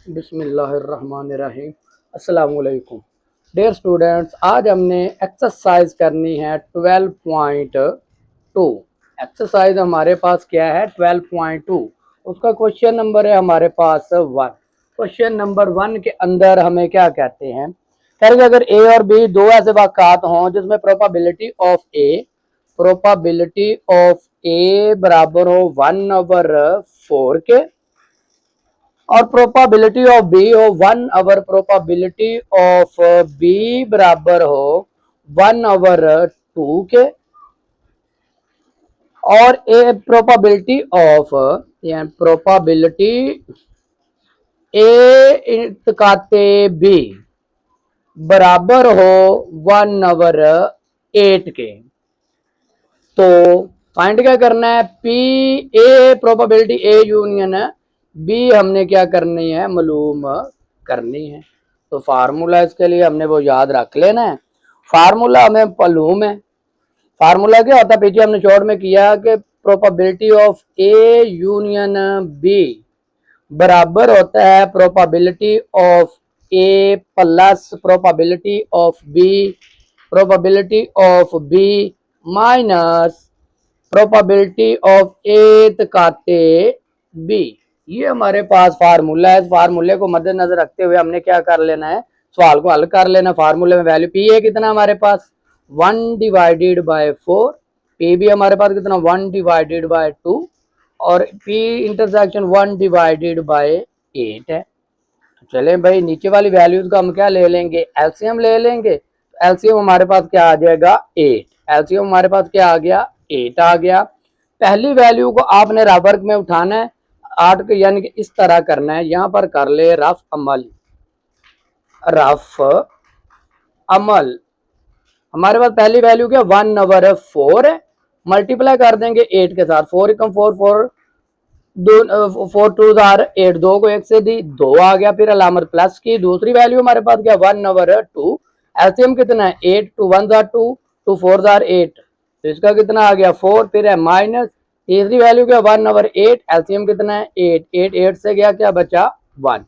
बिस्मिल्लाहिर्रहमानिर्रहीम। अस्सलाम वालेकुम डियर स्टूडेंट्स, आज हमने एक्सरसाइज करनी है 12.2। एक्सरसाइज हमारे पास क्या है 12.2। उसका क्वेश्चन नंबर है हमारे पास 1। क्वेश्चन नंबर 1 के अंदर हमें क्या कहते हैं, कहेंगे अगर ए और बी दो ऐसे वाक़ात हों जिसमें प्रोबेबिलिटी ऑफ ए बराबर हो 1/4 के और प्रोबेबिलिटी ऑफ बी हो 1/, प्रोबेबिलिटी ऑफ बी बराबर हो 1/2 के, और A probability of probability A इत्काते बी बराबर हो 1/8 के। तो फाइंड क्या करना है, P A probability A union B हमने क्या करनी है, मालूम करनी है। तो फार्मूला इसके लिए हमने वो याद रख लेना है। फार्मूला हमें मालूम है। फार्मूला क्या होता है, पीछे हमने शॉर्ट में किया कि probability of A union B बराबर होता है probability of A plus probability of B minus probability of A तकाते बी। ये हमारे पास फार्मूला है। इस फार्मूले को मद्देनजर रखते हुए हमने क्या कर लेना है, सवाल को हल कर लेना। फार्मूले में वैल्यू पी है कितना हमारे पास 1/4, पी भी हमारे पास कितना 1/2 और पी इंटरसेक्शन 1/8 है। तो चलें भाई, नीचे वाली वैल्यूज का हम क्या ले लेंगे, एलसीएम ले लेंगे। एलसीएम हमारे पास क्या आ जाएगा 8। एलसीएम हमारे पास क्या आ गया 8 आ गया। पहली वैल्यू को आपने रफ वर्क में उठाना है 8 के, यानी कि इस तरह करना है। यहां पर कर ले रफ अमल। हमारे पास पहली वैल्यू क्या 1/4 है, मल्टीप्लाई कर देंगे 8 के साथ। 4 एकम 4, 4 2 8, 2 को 1 से दी 2 आ गया, फिर अलामत प्लस की। दूसरी वैल्यू हमारे पास क्या 1/2। एलसीएम कितना है 8, 2 1 2, 2 4 8, तो इसका कितना आ गया 4, फिर है माइनस। तीसरी वैल्यू क्या 1/8, एलसीएम कितना है 8, 8 से गया क्या बचा 1।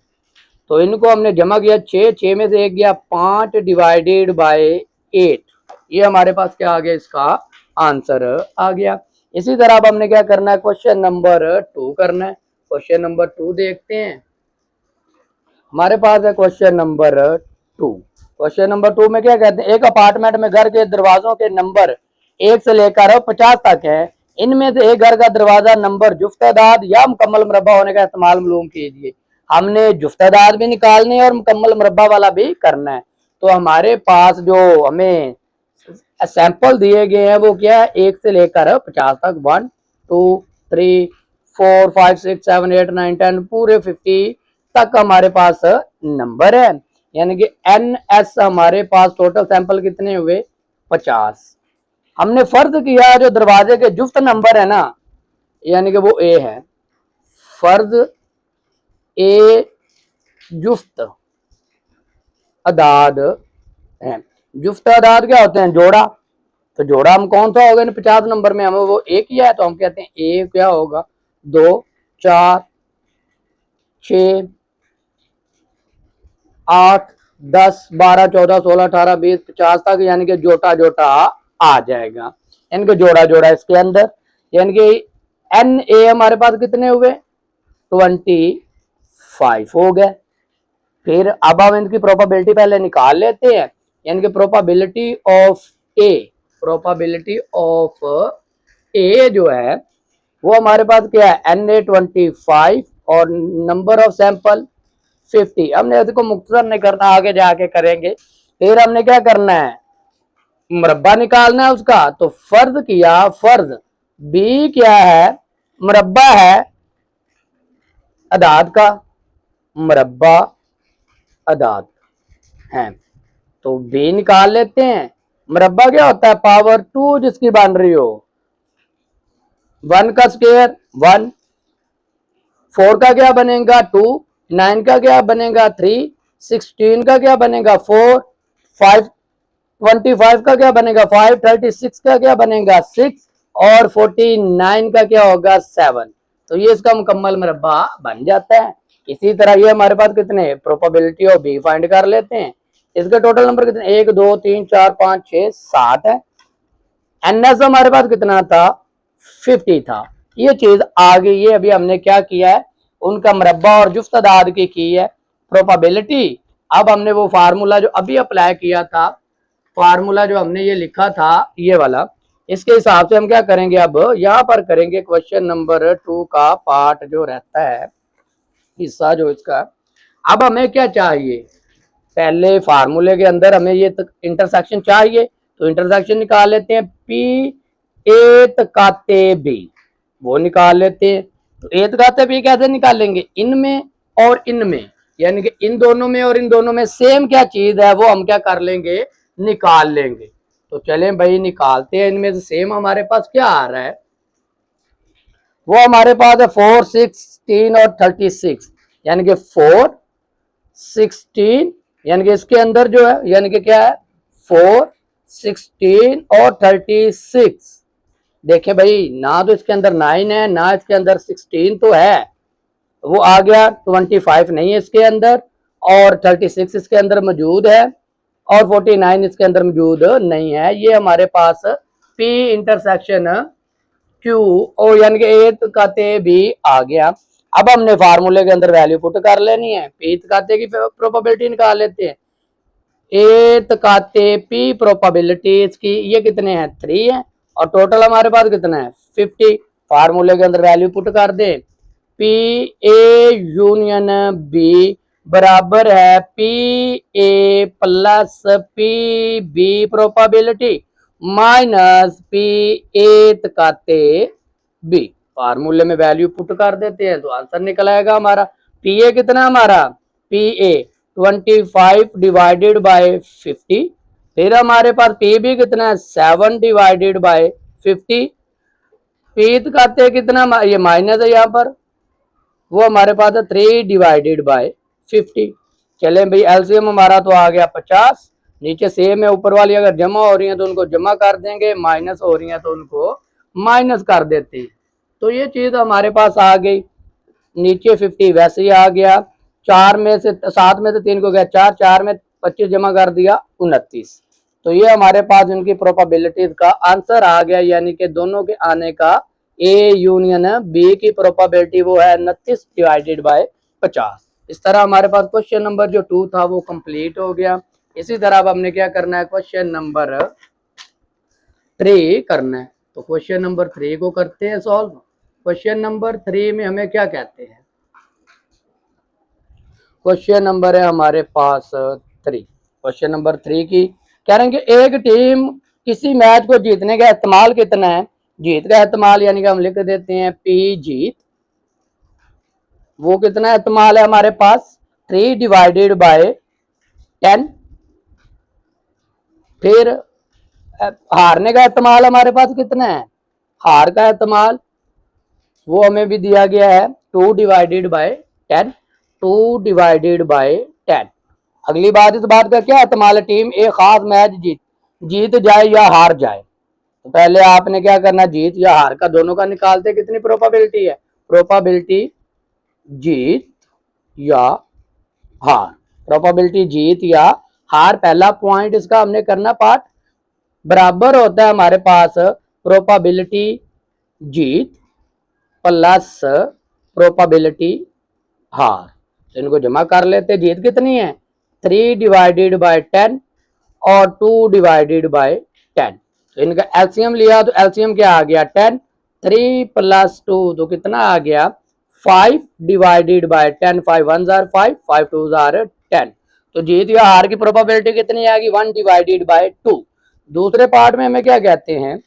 तो इनको हमने जमा किया 6 में से 1 गया 5/8। ये हमारे पास क्या आ गया, इसका आंसर आ गया। इसी तरह अब हमने क्या करना है, क्वेश्चन नंबर 2 करना है। क्वेश्चन नंबर 2 देखते हैं। हमारे पास है क्वेश्चन नंबर 2। क्वेश्चन नंबर 2 में क्या कहते हैं, एक अपार्टमेंट में घर के दरवाजों के नंबर 1 से लेकर 50 तक है। इनमें से एक घर का दरवाजा नंबर जुफ्तादाद या मुकम्मल मुरब्बा होने का इस्तेमाल मालूम कीजिए। हमने जुफ्तादाद भी निकालनी है और मुकम्मल मुरब्बा वाला भी करना है। तो हमारे पास जो हमें सैंपल दिए गए हैं वो क्या है, 1 से लेकर 50 तक, 1 2 3 4 5 6 7 8 9 10 पूरे 50 तक हमारे पास नंबर है। यानी कि NS हमारे पास टोटल सैंपल कितने हुए 50। हमने फर्ज किया जो दरवाजे के जुफ्त नंबर है ना, यानी कि वो ए है। फर्ज ए जुफ्त अदाद है। जुफ्त अदाद क्या होते हैं, जोड़ा। तो जोड़ा हम कौन सा होगा 50 नंबर में, हमें वो एक ही है, तो हम कहते हैं ए क्या होगा 2 4 6 8 10 12 14 16 18 20 50 तक, यानी कि जोटा जोटा आ जाएगा। यानी कि जोड़ा जोड़ा इसके अंदर, यानी कि एन ए हमारे पास कितने हुए 25 हो गए। फिर अब हम इनकी प्रोबेबिलिटी पहले निकाल लेते हैं। यानी कि प्रोबेबिलिटी ऑफ ए जो है वो हमारे पास क्या है NA 25 और नंबर ऑफ सैंपल 50। हमने इसको मुख्तसर नहीं करना, आगे जाके करेंगे। फिर हमने क्या करना है, मुरब्बा निकालना है उसका। तो फर्ज किया, फर्ज बी क्या है, मुरब्बा है अदाद का, मुरब्बा अदाद है। तो बी निकाल लेते हैं। मुरब्बा क्या होता है, पावर 2 जिसकी बन रही हो। 1 का स्क्वायर 1, 4 का क्या बनेगा 2, 9 का क्या बनेगा 3, 16 का क्या बनेगा 4, 5 25 का क्या बनेगा 5, 36 का क्या बनेगा 6 और 49 का क्या होगा 7। तो ये इसका मुकम्मल मुरब्बा बन जाता है। इसी तरह ये हमारे पास कितने प्रोबेबिलिटी ऑफ बी फाइंड कर लेते हैं। इसके टोटल नंबर कितने 1 2 3 4 5 6 7 है। एनएस हमारे पास कितना था 50 था। ये चीज आ गई। ये अभी हमने क्या किया है उनका मरब्बा और जुफ्त तादाद की है प्रोबेबिलिटी। अब हमने वो फार्मूला जो अभी अप्लाई किया था, फार्मूला जो हमने ये लिखा था ये वाला, इसके हिसाब से हम क्या करेंगे अब यहाँ पर करेंगे क्वेश्चन नंबर 2 का पार्ट जो रहता है हिस्सा जो इसका। अब हमें क्या चाहिए, पहले फार्मूले के अंदर हमें ये इंटरसेक्शन चाहिए, तो इंटरसेक्शन निकाल लेते हैं पी एत काते बी, वो निकाल लेते हैं। तो एत काते बी कैसे निकालेंगे, इनमें और इनमें, यानी कि इन दोनों में और इन दोनों में सेम क्या चीज है वो हम क्या कर लेंगे निकाल लेंगे। तो चलें भाई निकालते हैं। इनमें से सेम हमारे पास क्या आ रहा है, वो हमारे पास है 4 16 और 36, यानी कि 4 16, यानी कि इसके अंदर जो है यानी कि क्या है 4 16 और 36। देखे भाई ना तो इसके अंदर 9 है ना इसके अंदर 16 तो है, वो आ गया 25 नहीं है इसके अंदर, और 36 इसके अंदर मौजूद है, और 49 इसके अंदर मौजूद नहीं है। ये हमारे पास पी इंटरसेक्शन क्यू ओ यानी कि ए तकाते भी आ गया। अब हमने फार्मूले के अंदर वैल्यू पुट कर लेनी है, पी तकाते की प्रोबेबिलिटी निकाल लेते हैं। ए तकाते पी प्रोबेबिलिटीज की ये कितने हैं 3 है, और टोटल हमारे पास कितना है 50। फार्मूले के अंदर वैल्यू पुट कर दे, पी ए यूनियन बी बराबर है P A plus P B probability minus P A तकाते बी। फार्मूले में वैल्यू पुट कर देते हैं तो आंसर निकल आएगा हमारा। पी ए कितना हमारा पी ए 25 डिवाइडेड बाय 50, फिर हमारे पास पी बी कितना है 7 डिवाइडेड बाय 50। पी तकाते कितना ये माइनस है यहाँ पर, वो हमारे पास है 3 डिवाइडेड बाय 50। चले भाई एलसीएम हमारा तो आ गया 50, नीचे सेम है, ऊपर वाली अगर जमा हो रही है तो उनको जमा कर देंगे, माइनस हो रही है तो उनको माइनस कर देते हैं। तो ये चीज हमारे पास आ गई, नीचे 50 वैसे ही आ गया, 4 में से 7 में से 3 को गया 4, 4 में 25 जमा कर दिया 29। तो ये हमारे पास इनकी प्रोबेबिलिटीज का आंसर आ गया, यानी कि दोनों के आने का ए यूनियन बी की प्रोबेबिलिटी वो है 29 डिवाइडेड बाय 50। इस तरह हमारे पास क्वेश्चन नंबर जो 2 था वो कंप्लीट हो गया। इसी तरह अब हमने क्या करना है क्वेश्चन नंबर 3 करना है। तो क्वेश्चन नंबर 3 को करते हैं सॉल्व। क्वेश्चन नंबर 3 में हमें क्या कहते हैं, क्वेश्चन नंबर है हमारे पास 3। क्वेश्चन नंबर 3 की कह रहे हैं कि एक टीम किसी मैच को जीतने का इस्तेमाल कितना है, जीत का इस्तेमाल यानी कि हम लिख देते हैं पी जीत, वो कितना इस्तेमाल है हमारे पास 3 डिवाइडेड बाय 10। फिर हारने का इस्तेमाल हमारे पास कितना है, हार का इस्तेमाल वो हमें भी दिया गया है 2 डिवाइडेड बाय 10, 2 डिवाइडेड बाय 10। अगली बात, इस बात का क्या इस्तेमाल है, टीम एक खास मैच जीत जाए या हार जाए। तो पहले आपने क्या करना, जीत या हार का दोनों का निकालते कितनी प्रोबेबिलिटी है, प्रोबेबिलिटी जीत या हार, प्रोबेबिलिटी जीत या हार। पहला पॉइंट इसका हमने करना पार्ट बराबर होता है हमारे पास प्रोबेबिलिटी जीत प्लस प्रोबेबिलिटी हार। तो इनको जमा कर लेते, जीत कितनी है 3 डिवाइडेड बाय 10 और 2 डिवाइडेड बाय 10। तो इनका एलसीएम लिया तो एलसीएम क्या आ गया 10, 3 प्लस 2 तो कितना आ गया 5 डिवाइडेड बाय 10, 5 1 जार 5, 5 2 जार 10। तो जीत या हार की प्रोबेबिलिटी कितनी आएगी 1 डिवाइडेड बाय 2। दूसरे पार्ट में हमें क्या कहते हैं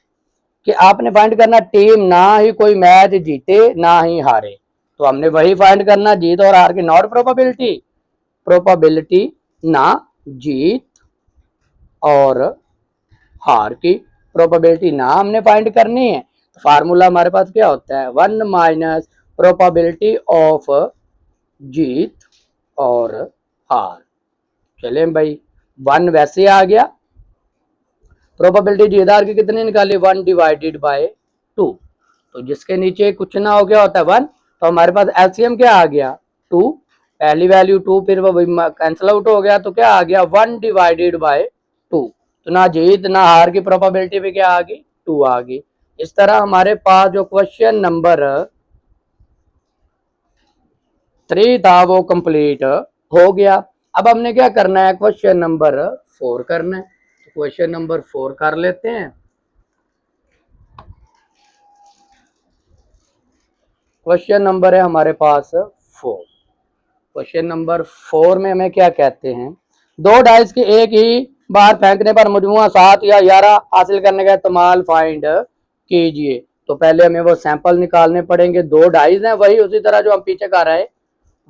कि आपने फाइंड करना टीम ना ही कोई मैच जीते ना ही हारे। तो हमने वही फाइंड करना, जीत और हार की नॉट प्रोबेबिलिटी, प्रोबेबिलिटी ना जीत और हार की प्रोबेबिलिटी ना हमने फाइंड करनी है। तो फार्मूला हमारे पास क्या होता है 1 माइनस प्रोबेबिलिटी ऑफ जीत और हार। चले भाई 1 वैसे आ गया, प्रोबेबिलिटी जीत हार की कितनी निकाली 1 डिवाइडेड बाय 2। तो जिसके नीचे कुछ ना हो गया होता है 1, तो हमारे पास एलसीएम क्या आ गया 2, पहली वैल्यू 2, फिर वो कैंसिल आउट हो गया, तो क्या आ गया 1 डिवाइडेड बाय 2। तो ना जीत ना हार की प्रोबेबिलिटी भी क्या आ गई, 2 आ गई। इस तरह हमारे पास जो क्वेश्चन नंबर 3 था वो कंप्लीट हो गया। अब हमने क्या करना है, क्वेश्चन नंबर 4 करना है। तो क्वेश्चन नंबर 4 कर लेते हैं। क्वेश्चन नंबर है हमारे पास 4। क्वेश्चन नंबर 4 में हमें क्या कहते हैं, 2 डाइस के एक ही बार फेंकने पर मजमुआ 7 या 11 हासिल करने का इस्तेमाल फाइंड कीजिए। तो पहले हमें वो सैंपल निकालने पड़ेंगे। 2 डाइस हैं, वही उसी तरह जो हम पीछे कर रहे हैं,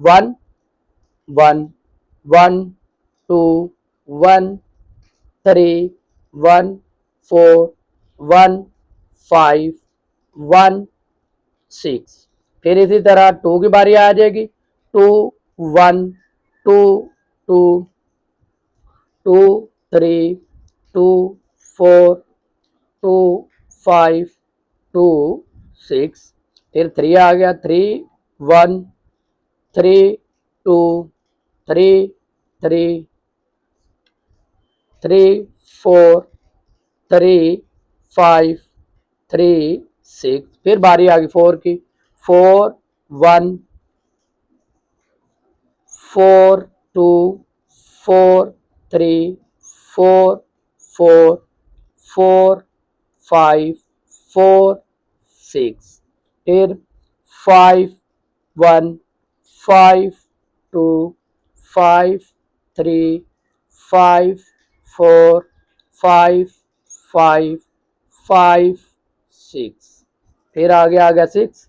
1 1 1 2 1 3 1 4 1 5 1 6। फिर इसी तरह 2 की बारी आ जाएगी, 2 1 2 2 2 3 2 4 2 5 2 6। फिर 3 आ गया, 3 1 3 2 3 3 3 4 3 5 3 6। फिर बारी आ गई 4 की, 4 1 4 2 4 3 4 4 4 5 4 6। फिर 5 1 5 2 5 3 5 4 5 5 5 6। फिर आगे आ गया 6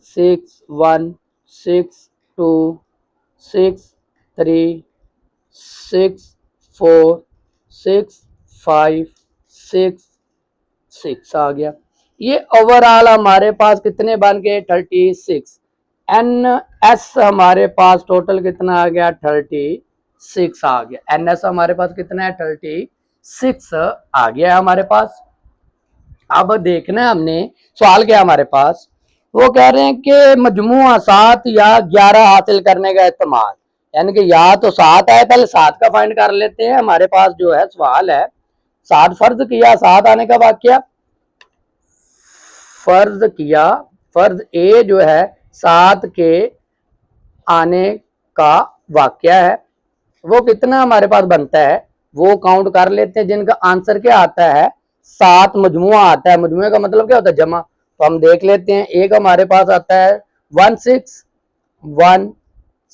6 1 6 2 6 3 6 4 6 5 6 6 आ गया। ये ओवरऑल हमारे पास कितने बन गए, 36। एन एस हमारे पास टोटल कितना आ गया, 36 आ गया। एन एस हमारे पास कितना है, 36 आ गया है हमारे पास। अब देखना है हमने सवाल क्या हमारे पास, वो कह रहे हैं कि मजमुआ 7 या 11 हासिल करने का इस्तेमाल, यानी कि या तो 7 है, पहले 7 का फाइंड कर लेते हैं। हमारे पास जो है सवाल है 7 फर्ज किया, 7 आने का वाक्य फर्ज किया, फर्ज ए जो है 7 के आने का वाक्य है, वो कितना हमारे पास बनता है, वो काउंट कर लेते हैं। जिनका आंसर क्या आता है, 7 मजमुआ आता है। मजमुए का मतलब क्या होता है, जमा। तो हम देख लेते हैं, एक हमारे पास आता है 1 6 1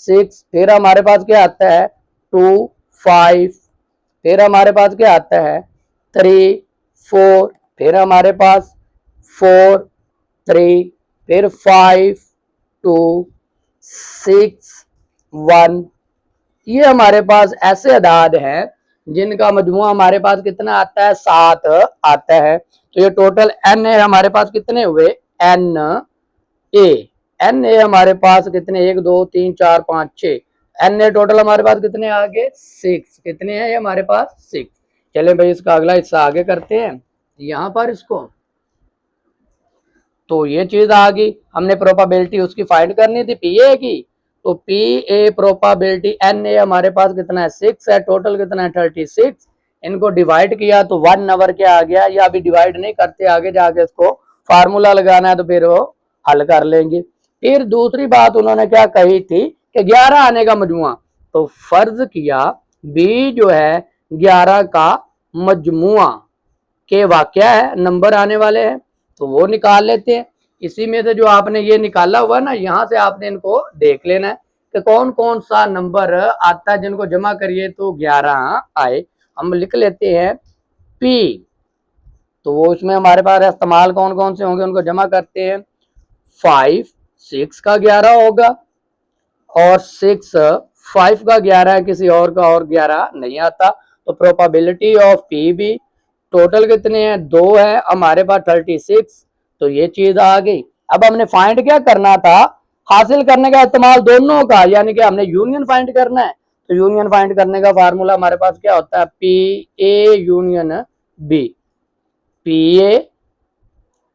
6। फिर हमारे पास क्या आता है 2 5। फिर हमारे पास क्या आता है 3 4। फिर हमारे पास 4 3। फिर 5 2 6 1। ये हमारे पास ऐसे अदाद हैं जिनका मजमुआ हमारे पास कितना आता है, 7 आता है। तो ये टोटल एन ए हमारे पास कितने हुए, एन ए। एन ए हमारे पास कितने, 1 2 3 4 5 6। एन ए टोटल हमारे पास कितने आ गए, 6। कितने हैं ये हमारे पास, 6। चलें भाई इसका अगला हिस्सा आगे करते हैं। यहाँ पर इसको, तो ये चीज आ गई। हमने प्रोबेबिलिटी उसकी फाइंड करनी थी, पी ए की। तो P A probability N A हमारे पास कितना है, 6 है। टोटल कितना है, 36। इनको डिवाइड किया तो 1 नंबर क्या आ गया। या अभी डिवाइड नहीं करते, आगे जाके इसको फार्मूला लगाना है तो फिर वो हल कर लेंगे। फिर दूसरी बात उन्होंने क्या कही थी कि 11 आने का मजमुआ। तो फर्ज किया बी जो है 11 का मजमुआ के वाक्य है, नंबर आने वाले हैं, तो वो निकाल लेते हैं। इसी में से जो आपने ये निकाला हुआ ना, यहाँ से आपने इनको देख लेना है कि कौन कौन सा नंबर आता है जिनको जमा करिए तो 11 आए। हम लिख लेते हैं पी। तो वो इसमें हमारे पास इस्तेमाल कौन कौन से होंगे, उनको जमा करते हैं। 5 6 का 11 होगा, और 6 5 का 11 है, किसी और का और 11 नहीं आता। तो प्रोबेबिलिटी ऑफ पी भी टोटल कितने हैं, 2 है हमारे पास, 36। तो ये चीज आ गई। अब हमने फाइंड क्या करना था, हासिल करने का इस्तेमाल दोनों का, यानी कि हमने यूनियन फाइंड करना है। तो यूनियन फाइंड करने का फार्मूला हमारे पास क्या होता है, P A union B. P A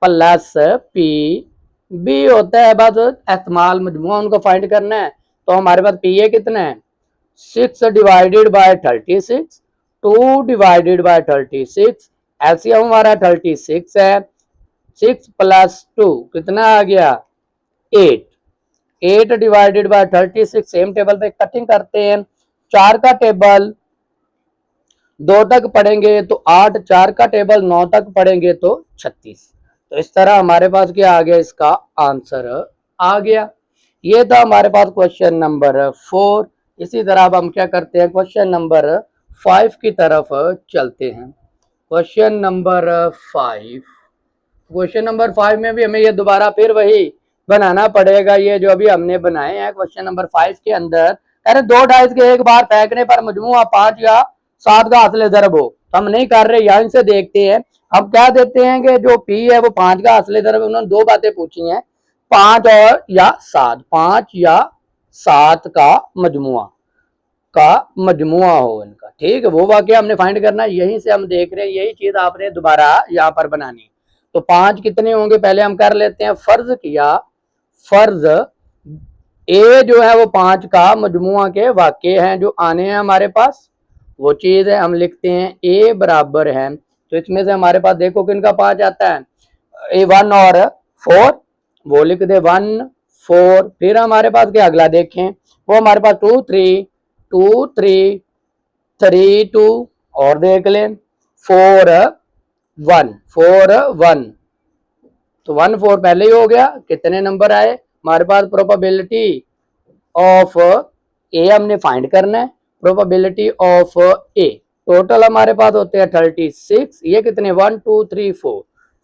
plus P B होता है, बस इस्तेमाल मजमुआ उनको फाइंड करना है। तो हमारे पास पी ए कितना है 6 divided by 36, 2 divided by 36, LCM हमारा 36 है, 6 प्लस 2 कितना आ गया 8, 8 डिवाइडेड बाय 36, सेम टेबल पे कटिंग करते हैं, 4 का टेबल 2 तक पढ़ेंगे तो 8, 4 का टेबल 9 तक पढ़ेंगे तो 36। तो इस तरह हमारे पास क्या आ गया, इसका आंसर आ गया। ये था हमारे पास क्वेश्चन नंबर 4। इसी तरह अब हम क्या करते हैं, क्वेश्चन नंबर 5 की तरफ चलते हैं। क्वेश्चन नंबर 5, क्वेश्चन नंबर 5 में भी हमें ये दोबारा फिर वही बनाना पड़ेगा, ये जो अभी हमने बनाए हैं क्वेश्चन नंबर 5 के अंदर। अरे 2 डाइस के एक बार फेंकने पर मजमुआ 5 या 7 का असले ज़रब हो, तो हम नहीं कर रहे, यहाँ से देखते हैं। हम क्या देते हैं कि जो पी है वो 5 का असले ज़रब, उन्होंने 2 बातें पूछी हैं, 5 और या 7, 5 या 7 का मजमुआ हो इनका, ठीक है, वो वाकया हमने फाइंड करना है। यहीं से हम देख रहे हैं, यही चीज आपने दोबारा यहाँ पर बनानी। तो 5 कितने होंगे पहले हम कर लेते हैं, फर्ज किया, फर्ज ए जो है वो 5 का मजमुआ के वाक्य हैं जो आने हैं हमारे पास, वो चीज है। हम लिखते हैं ए बराबर है, तो इसमें से हमारे पास देखो किनका 5 आता है, ए 1 और 4, वो लिख दे 1 4। फिर हमारे पास क्या अगला देखें, वो हमारे पास 2 3 2 3 3 2 और देख लें 4 1 4 1, तो 1 4 पहले ही हो गया। कितने नंबर आए हमारे पास, प्रोबेबिलिटी ऑफ ए हमने फाइंड करना है, प्रोबेबिलिटी ऑफ ए टोटल हमारे पास होते हैं 36। ये कितने 1 2 3 4,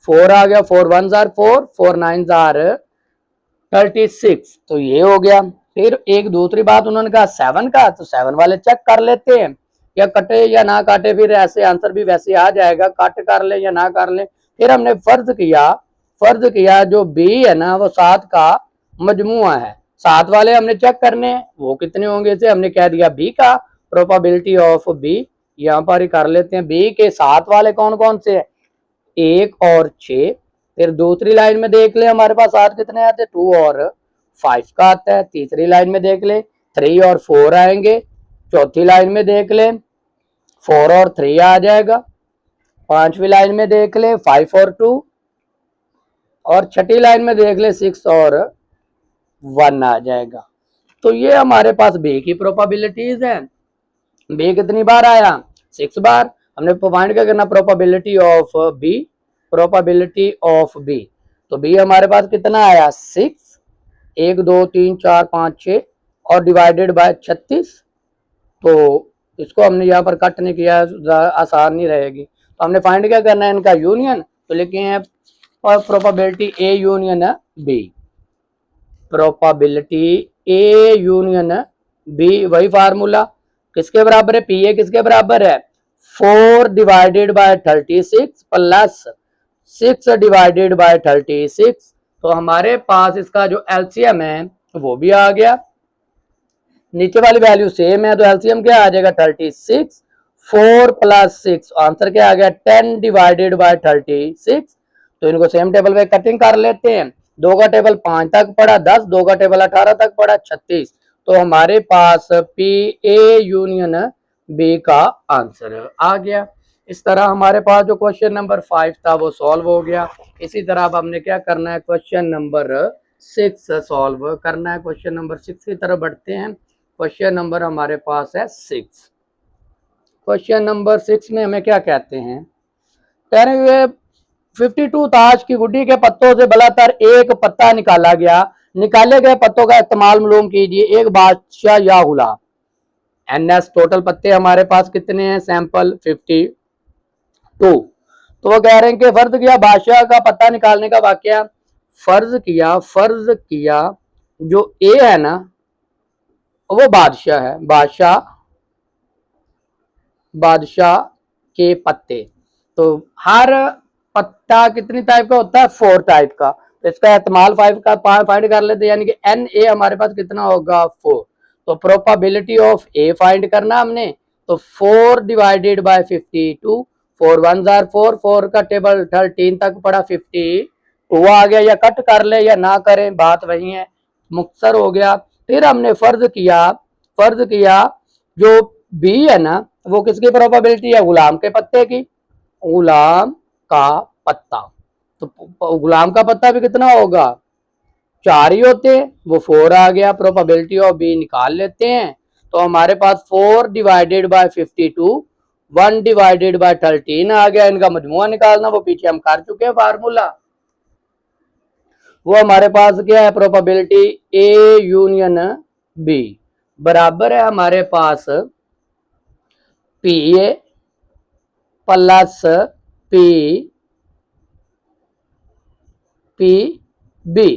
4 आ गया, 4 1 आर 4, 4 9 आर 36, तो ये हो गया। फिर एक दूसरी बात उन्होंने कहा 7 का, तो 7 वाले चेक कर लेते हैं, या कटे या ना काटे, फिर ऐसे आंसर भी वैसे आ जाएगा, कट कर ले या ना कर ले। फिर हमने फर्ज किया जो बी है ना वो 7 का मजमुआ है, 7 वाले हमने चेक करने हैं, वो कितने होंगे, इसे हमने कह दिया बी का, प्रोबेबिलिटी ऑफ बी यहाँ पर ही कर लेते हैं। बी के 7 वाले कौन कौन से है, 1 और 6। फिर दूसरी लाइन में देख ले हमारे पास 7 कितने आते हैं, 2 और 5 का आता है। तीसरी लाइन में देख ले 3 और 4 आएंगे। चौथी लाइन में देख ले 4 और 3 आ जाएगा। पांचवी लाइन में देख ले 5 और 2, और छठी लाइन में देख ले 6 और 1 आ जाएगा। तो ये हमारे पास बी की प्रोबेबिलिटीज है। बी कितनी बार आया, 6 बार। हमने फाइंड क्या करना, probability of B, probability of B. तो बी हमारे पास कितना आया 6, 1 2 3 4 5 6 और डिवाइडेड बाय 36। तो इसको हमने यहाँ पर कट नहीं किया, आसान नहीं रहेगी। तो हमने फाइंड क्या करना है, इनका यूनियन। तो लिखे हैं probability A union B, probability A union B, वही फार्मूला किसके बराबर है, पी ए किसके बराबर है 4 divided by 36 plus 6 divided by 36। तो हमारे पास इसका जो एलसीएम है वो भी आ गया, नीचे वाली वैल्यू सेम है, तो एलसीएम क्या आ जाएगा 36, 4 प्लस 6, आंसर क्या आ गया 10 डिवाइडेड बाय 36। तो इनको सेम टेबल पे कटिंग कर लेते हैं। 2 का टेबल 5 तक पड़ा 10, 2 का टेबल 18 तक पड़ा 36। तो हमारे पास पी ए यूनियन बी का आंसर आ गया। इस तरह हमारे पास जो क्वेश्चन नंबर 5 था वो सॉल्व हो गया। इसी तरह अब हमने क्या करना है, क्वेश्चन नंबर 6 सॉल्व करना है। क्वेश्चन नंबर 6 की तरफ बढ़ते हैं। क्वेश्चन नंबर हमारे पास है 6। क्वेश्चन नंबर 6 में हमें क्या कहते हैं, कह रहे हुए 52 ताश की गुड्डी के पत्तों से बलातर एक पत्ता निकाला गया, निकाले गए पत्तों का इस्तेमाल मालूम कीजिए, एक बादशाह या गुलाब। एनएस टोटल पत्ते हमारे पास कितने हैं, सैंपल 52। तो वो कह रहे हैं कि फर्ज किया बादशाह का पत्ता निकालने का वाकया, फर्ज किया जो ए है ना वो बादशाह है, बादशाह के पत्ते। तो हर पत्ता कितनी टाइप का होता है, 4 टाइप का। तो इसका इस्तेमाल 5 का फाइंड कर लेते हैं, यानी कि एन ए हमारे पास कितना होगा 4। तो प्रोबेबिलिटी ऑफ ए फाइंड करना हमने, तो 4 डिवाइडेड बाय 52, 4 1 आर 4, 4 का टेबल 13 तक पड़ा 52 आ गया, या कट कर ले या ना करें बात वही है, मुख्तसर हो गया। फिर हमने फर्ज किया जो बी है ना वो किसकी प्रोबेबिलिटी है, गुलाम के पत्ते की, गुलाम का पत्ता। तो गुलाम का पत्ता भी कितना होगा, 4 ही होते हैं, वो 4 आ गया। प्रोबेबिलिटी ऑफ बी निकाल लेते हैं, तो हमारे पास 4 डिवाइडेड बाय 52, 1 डिवाइडेड बाय 13 आ गया। इनका मजमुआ निकालना वो पीछे हम कर चुके हैं फार्मूला। वो हमारे पास क्या है, प्रोबेबिलिटी ए यूनियन बी बराबर है हमारे पास P A plus P P B.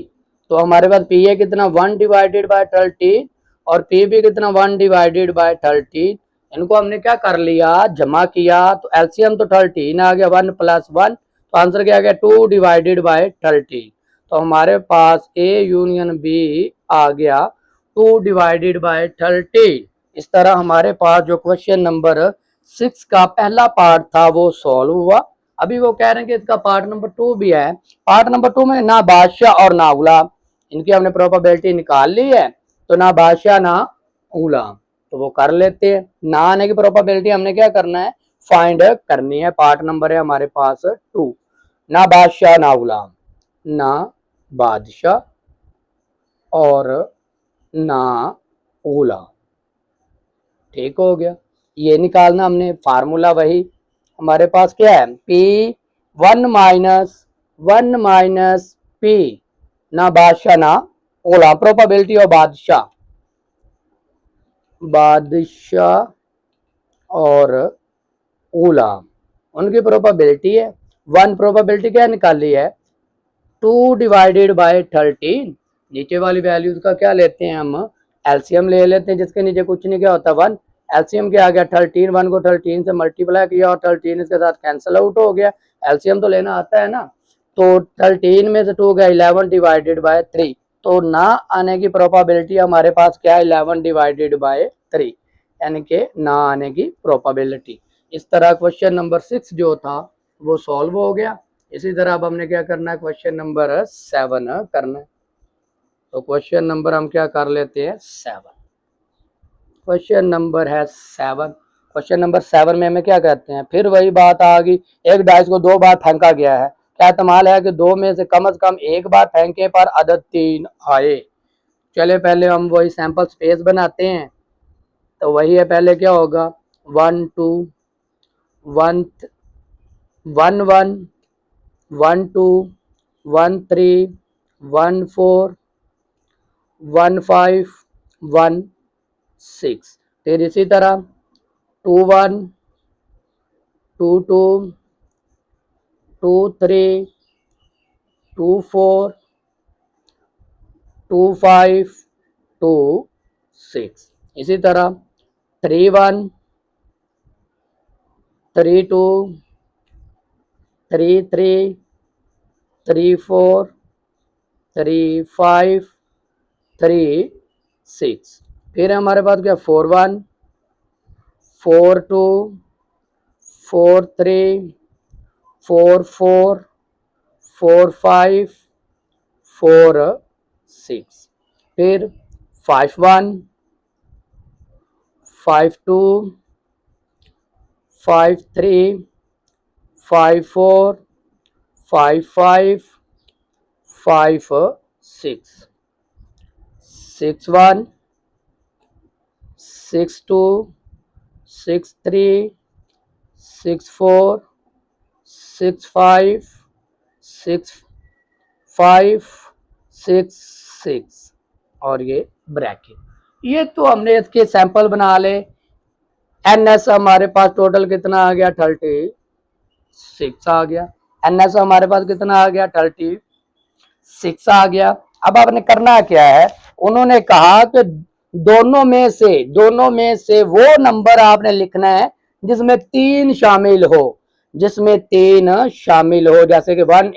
तो हमारे पास पी ए कितना 1 डिवाइडेड बाय 13 और पी बी कितना 1 डिवाइडेड बाय 13। इनको हमने क्या कर लिया, जमा किया, तो एलसीएम तो 13 आ गया, 1 प्लस 1, तो आंसर क्या आ गया 2 डिवाइडेड बाय 13। तो हमारे पास ए यूनियन बी आ गया 2 डिवाइडेड बाय 13। इस तरह हमारे पास जो क्वेश्चन नंबर 6 का पहला पार्ट था वो सॉल्व हुआ। अभी वो कह रहे हैं कि इसका पार्ट नंबर 2 भी है। पार्ट नंबर 2 में ना बादशाह और ना गुलाम, इनकी हमने प्रोबेबिलिटी निकाल ली है, तो ना बादशाह ना गुलाम, तो वो कर लेते हैं। ना आने की प्रोबेबिलिटी हमने क्या करना है, फाइंड करनी है। पार्ट नंबर है हमारे पास 2, ना बादशाह ना गुलाम, ना बादशाह और ना गुलाम। ठीक हो गया, ये निकालना हमने, फार्मूला वही हमारे पास क्या है, P1 माइनस P, ना बादशाह ना गुलाम। प्रोबेबिलिटी ऑफ बादशाह और गुलाम, उनकी प्रोबेबिलिटी है 1। प्रोबेबिलिटी क्या निकाली है, 2 डिवाइडेड बाय 13। नीचे वाली वैल्यूज का क्या लेते हैं हम, एलसीएम ले लेते हैं, जिसके नीचे कुछ नहीं क्या होता 1। एलसीएम क्या आ गया 13, 1 को 13 से मल्टीप्लाई किया और 13 इसके साथ कैंसिल आउट हो गया। एलसीएम तो लेना आता है ना, तो 13 में से 2 गया 11 डिवाइडेड बाय 3, तो ना आने की प्रोबेबिलिटी हमारे पास क्या है 11 डिवाइडेड बाय 3, यानी कि ना आने की प्रोबेबिलिटी। इस तरह क्वेश्चन नंबर 6 जो था वो सॉल्व हो गया। इसी तरह अब हमने क्या करना है, क्वेश्चन नंबर 7 करना है। तो क्वेश्चन नंबर हम क्या कर लेते हैं 7। क्वेश्चन नंबर है 7। क्वेश्चन नंबर 7 में हमें क्या कहते हैं, फिर वही बात आ गई, एक डाइस को 2 बार फेंका गया है, क्या इस्तेमाल है कि 2 में से कम एक बार फेंके पर अदद 3 आए। चले पहले हम वही सैंपल स्पेस बनाते हैं, तो वही है, पहले क्या होगा 1 2 1 1 1 1 2 1 3 1 4 1 5 1 6। फिर इसी तरह 2 1 2 2 2 3 2 4 2 5 2 6। इसी तरह 3 1 3 2 3 3 3 4 3 5 3 6। फिर हमारे पास क्या 4 1 4 2 4 3 4 4 4 5 4 6। फिर 5 1 5 2 5 3 5 4 5 5 5 6 6 1 6 2 6 3 6 4 6 5 6 5 6 6 और ये ब्रैकेट। ये तो हमने इसके सैंपल बना ले। एनएस हमारे पास टोटल कितना आ गया 36 आ गया। एनएस हमारे पास कितना आ गया 36 आ गया। अब आपने करना क्या है, उन्होंने कहा कि दोनों में से वो नंबर आपने लिखना है जिसमें 3 शामिल हो, जिसमें 3 शामिल हो, जैसे कि 1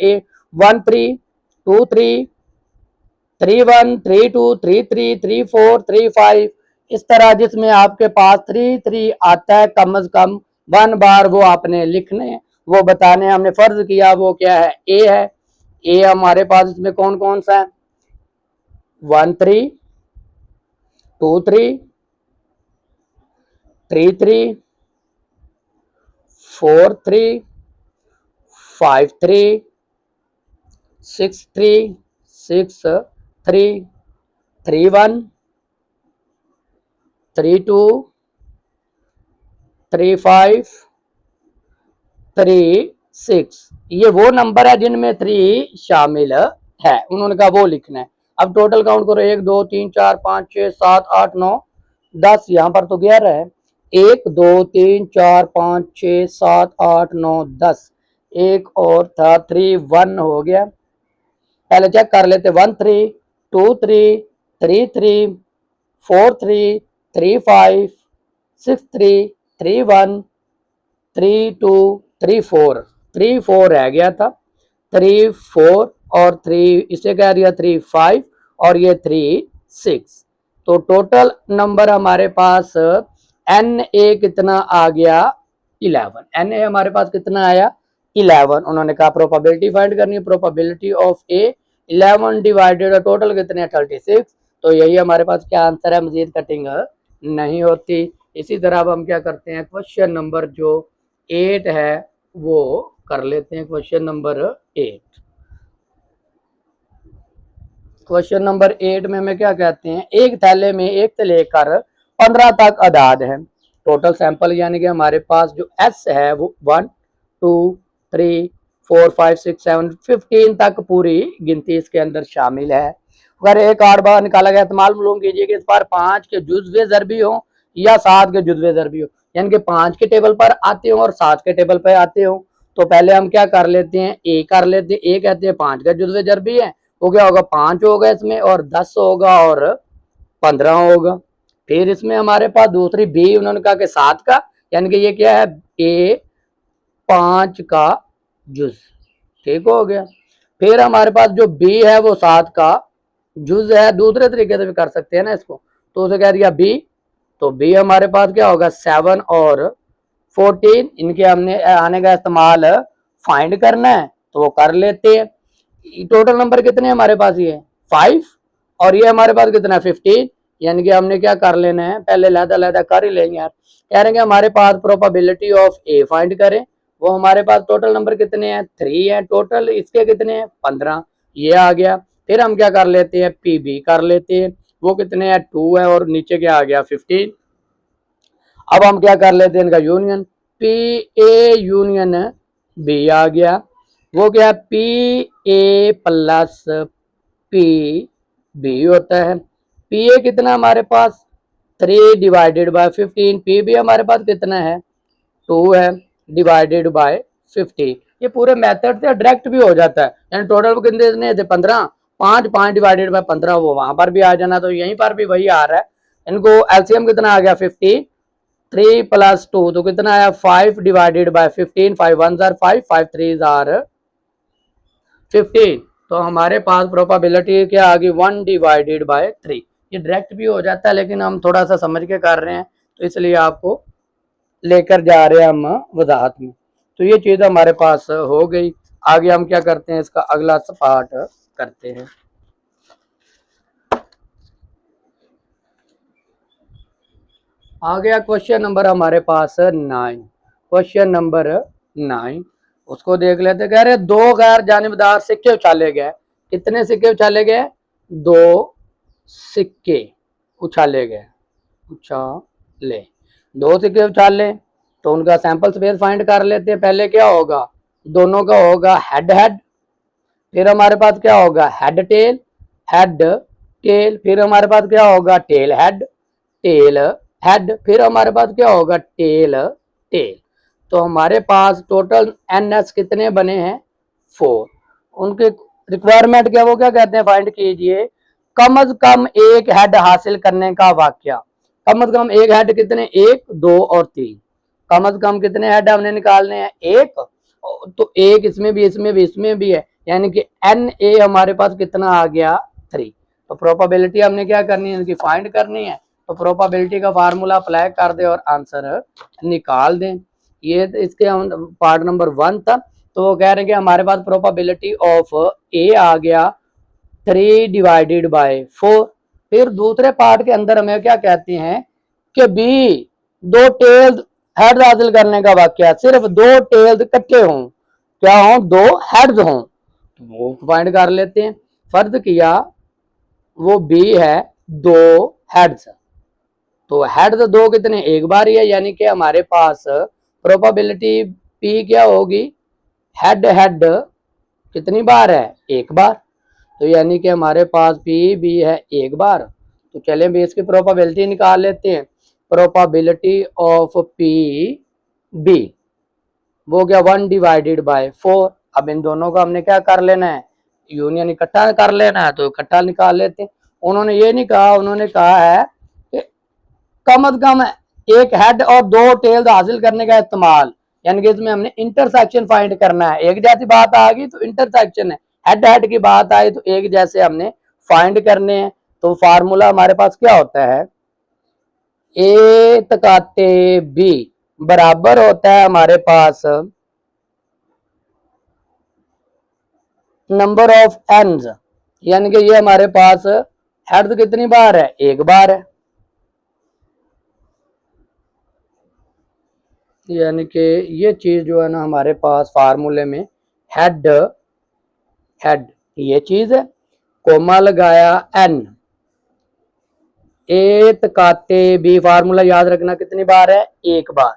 3 2 3 3 1 3 2 3 3 3 4 3 5, इस तरह जिसमें आपके पास 3 3 आता है कम से कम 1 बार, वो आपने लिखने, वो बताने हमने फर्ज किया। वो क्या है, ए है। ए हमारे पास इसमें कौन कौन सा है 1 3 2 3 3 3 4 3 5 3 6 3 6 3 3 1 3 2 3 5 3 6। ये वो नंबर है जिनमें 3 शामिल है, उन्होंने कहा वो लिखना है। अब टोटल काउंट करो, 1 2 3 4 5 6 7 8 9 10, यहाँ पर तो 11 है। 1 2 3 4 5 6 7 8 9 10, एक और था 3 1 हो गया। पहले चेक कर लेते, 1 3 2 3 3 3 4 3 3 5 6 3 3 1 3 2 3 4 3 4 रह गया था। 3 4 और 3 इसे कह दिया 3 5 और ये 3 6। तो टोटल नंबर हमारे पास एन ए कितना आ गया 11। एन ए हमारे पास कितना आया 11। उन्होंने कहा प्रोबेबिलिटी फाइंड करनी है, probability of A 11 divided total कितने 36। तो यही हमारे पास क्या आंसर है, मजीद कटिंग नहीं होती। इसी तरह अब हम क्या करते हैं, क्वेश्चन नंबर जो 8 है वो कर लेते हैं। क्वेश्चन नंबर 8, क्वेश्चन नंबर 8 में हमें क्या कहते हैं, एक थैले में 1 से लेकर 15 तक अदाद है। टोटल सैंपल यानी कि हमारे पास जो एस है वो 1 2 3 4 5 6 7 15 तक पूरी गिनती इसके अंदर शामिल है। अगर एक आठ बार निकाला गया तो मालूम कीजिए कि इस बार 5 के जुज़वे ज़रबी हो या 7 के जुज़वे ज़रबी हो, यानी कि 5 के टेबल पर आते हो और 7 के टेबल पर आते हो। तो पहले हम क्या कर लेते हैं, ए कर लेते हैं। ए कहते हैं 5 का जुज़वे ज़रबी है, वो क्या होगा 5 होगा इसमें, और 10 होगा और 15 होगा। फिर इसमें हमारे पास दूसरी बी, उन्होंने कहा कि 7 का, यानी कि ये क्या है ए 5 का जुज, ठीक हो गया। फिर हमारे पास जो बी है वो 7 का जुज है, दूसरे तरीके से भी कर सकते हैं ना इसको, तो उसे कह दिया बी। तो बी हमारे पास क्या होगा 7 और 14, इनके हमने आने का इस्तेमाल फाइंड करना है तो वो कर लेते हैं। टोटल नंबर कितने हमारे पास, ये 5 और ये हमारे पास कितना 15, यानी कि हमने क्या कर लेना है, पहले लहदा कर ही लेंगे यार। कह रहे हैं हमारे पास प्रोबेबिलिटी ऑफ ए फाइंड करें, वो हमारे पास टोटल नंबर कितने हैं 3 है टोटल, इसके कितने हैं 15, ये आ गया। फिर हम क्या कर लेते हैं पी बी कर लेते हैं, वो कितने हैं 2 है और नीचे क्या आ गया 15। अब हम क्या कर लेते हैं इनका union, P A union B आ गया, वो क्या P A plus P B होता है। पी ए कितना हमारे पास 3 डिवाइडेड बाय 15, पी बी हमारे पास कितना है 2 है डिवाइडेड बाय 50। ये पूरे मेथड से डायरेक्ट भी हो जाता है, यानी टोटल कितने थे 15, 5 डिवाइडेड बाय 15 वो वहां पर भी आ जाना, तो यहीं पर भी वही आ रहा है। इनको एलसीएम कितना आ गया 50, 3 प्लस 2 तो कितना आया 5 डिवाइडेड बाय 15, 5 1 आर 5 5 3 आर 15। तो हमारे पास प्रोबेबिलिटी क्या आ गई 1 डिवाइडेड बाय 3। ये डायरेक्ट भी हो जाता है लेकिन हम थोड़ा सा समझ के कर रहे हैं, तो इसलिए आपको लेकर जा रहे हैं हम वजाहत में। तो ये चीज़ हमारे पास हो गई। आगे हम क्या करते हैं, इसका अगला पार्ट करते हैं। आ गया क्वेश्चन नंबर हमारे पास 9। क्वेश्चन नंबर 9 उसको देख लेते। कह रहे 2 गैर जानिबदार सिक्के उछाले गए। कितने सिक्के उछाले गए, 2 सिक्के उछाले गए, उछाले 2 सिक्के उछाले, तो उनका सैंपल स्पेस फाइंड कर लेते हैं। पहले क्या होगा, दोनों का होगा हेड हेड, फिर हमारे पास क्या होगा हेड टेल, हेड टेल, फिर हमारे पास क्या होगा टेल हेड, टेल हेड, फिर हमारे पास क्या होगा टेल टेल। तो हमारे पास टोटल एनएस कितने बने हैं 4। उनके रिक्वायरमेंट क्या, वो क्या कहते हैं फाइंड कीजिए कम अज कम एक हेड हासिल करने का वाक्या। कम अज कम एक हेड कितने, 1 2 और 3, कम अज कम कितने हेड हमने निकालने हैं 1, तो 1 इसमें भी इसमें भी इसमें भी है, यानी कि एन ए हमारे पास कितना आ गया 3। तो प्रोबेबिलिटी हमने क्या करनी है इनकी फाइंड करनी है, तो प्रोबेबिलिटी का फार्मूला अप्लाई कर दे और आंसर निकाल दें। ये इसके हम पार्ट नंबर 1 था। तो वो कह रहे हैं कि हमारे पास प्रोबेबिलिटी ऑफ ए आ गया 3 डिवाइडेड बाय 4, फिर दूसरे पार्ट के अंदर हमें क्या कहते हैं कि बी दो टेल्ड हेड हासिल करने का वाक्य, सिर्फ दो टेल्ड इकट्ठे हों, क्या हों, दो हेड्स हों, तो वो फाइंड कर लेते हैं। फर्ज किया वो बी है दो हेड्स, तो हेड्स दो कितने, एक बार ही है, यानी कि हमारे पास प्रोबेबिलिटी पी क्या होगी, हेड हेड कितनी बार है, एक बार, तो यानी कि हमारे पास पी भी है एक बार। तो चलें भी इसकी प्रोबेबिलिटी निकाल लेते हैं। प्रोबेबिलिटी ऑफ पी बी वो क्या, 1/4। अब इन दोनों का हमने क्या कर लेना है, यूनियन इकट्ठा कर लेना है, तो इकट्ठा निकाल लेते हैं। उन्होंने ये नहीं कहा, उन्होंने कहा है कि कम अज कम एक हेड और दो टेल्स हासिल करने का इस्तेमाल, यानी कि इसमें हमने इंटरसेक्शन फाइंड करना है। एक जैसी बात आ गई तो इंटरसेक्शन है, हेड हेड की बात आई तो एक जैसे हमने फाइंड करने हैं। तो फार्मूला हमारे पास क्या होता है, ए तकाते बी बराबर होता है हमारे पास नंबर ऑफ एंड्स, यानी कि ये हमारे पास हेड कितनी बार है, एक बार है, यानी कि ये चीज जो है ना हमारे पास फार्मूले में हेड हेड ये चीज है, कोमा लगाया एन, ए तकाते बी, फार्मूला याद रखना कितनी बार है, एक बार।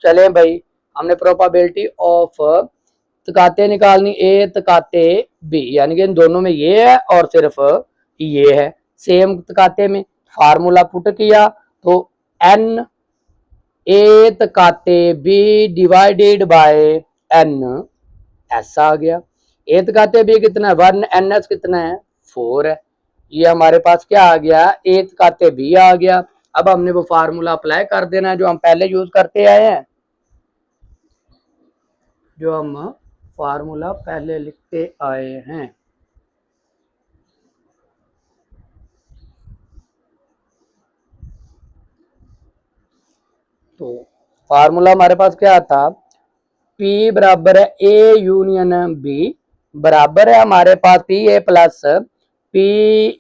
चले भाई हमने प्रोबेबिलिटी ऑफ तकाते निकालनी, ए तकाते बी, यानी कि इन दोनों में ये है और सिर्फ ये है, सेम तकाते में फार्मूला पुट किया तो एन ए तकाते बी डिवाइडेड बाय एन ऐसा आ गया। ए तकाते बी कितना है, 1, एन एस कितना है, 4 है। ये हमारे पास क्या आ गया, ए तकाते बी आ गया। अब हमने वो फार्मूला अप्लाई कर देना है जो हम पहले यूज करते आए हैं, जो हम फार्मूला पहले लिखते आए हैं। तो फार्मूला हमारे पास क्या था, P बराबर है ए यूनियन बी, बराबर है हमारे पास P A plus P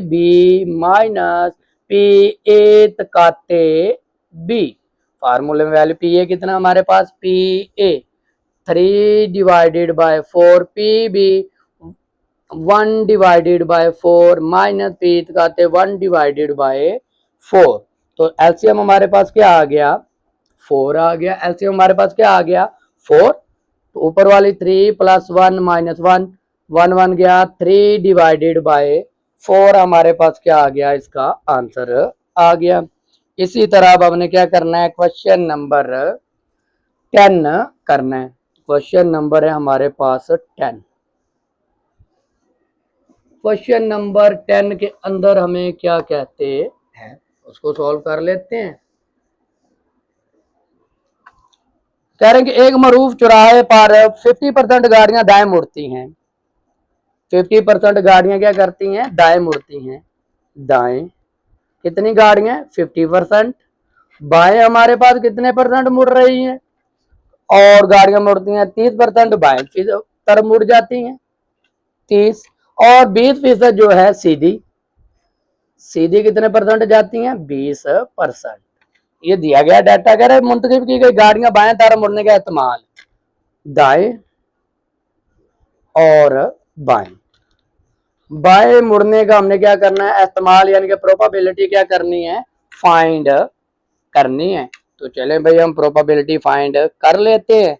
B minus P A तकाते बी। फार्मूले में वैल्यू पी ए कितना हमारे पास, P A 3/4, P B 1/4 minus P तकाते 1/4। तो एलसीएम हमारे पास क्या आ गया, 4 आ गया। एलसीएम हमारे पास क्या आ गया, 4। तो ऊपर वाली 3 + 1 - 1 1 1 गया, 3/4 हमारे पास क्या आ गया, इसका आंसर आ गया। इसी तरह अब हमने क्या करना है, क्वेश्चन नंबर 10 करना है। क्वेश्चन नंबर है हमारे पास 10। क्वेश्चन नंबर 10 के अंदर हमें क्या कहते हैं, उसको सॉल्व कर लेते हैं। कह रहे हैं कि एक मरूफ चौराहे पर 50% गाड़ियां दाएं मुड़ती हैं, 50% गाड़ियां क्या करती हैं, दाएं मुड़ती हैं। दाएं कितनी गाड़ियां, 50%। बाएं हमारे पास कितने परसेंट मुड़ रही हैं, और गाड़ियां मुड़ती हैं 30%, बाएं तरफ मुड़ जाती हैं 30, और 20% जो है सीधी, सीधी कितने परसेंट जाती हैं, 20%। ये दिया गया डाटा, कह रहे मुंतखब की गई गाड़ियां बाएं तरफ मुड़ने का इस्तेमाल, दाएं और बाएं। बाएं मुड़ने का हमने क्या करना है, इस्तेमाल, यानी कि प्रोबेबिलिटी क्या करनी है, फाइंड करनी है। तो चले भाई हम प्रोबेबिलिटी फाइंड कर लेते हैं।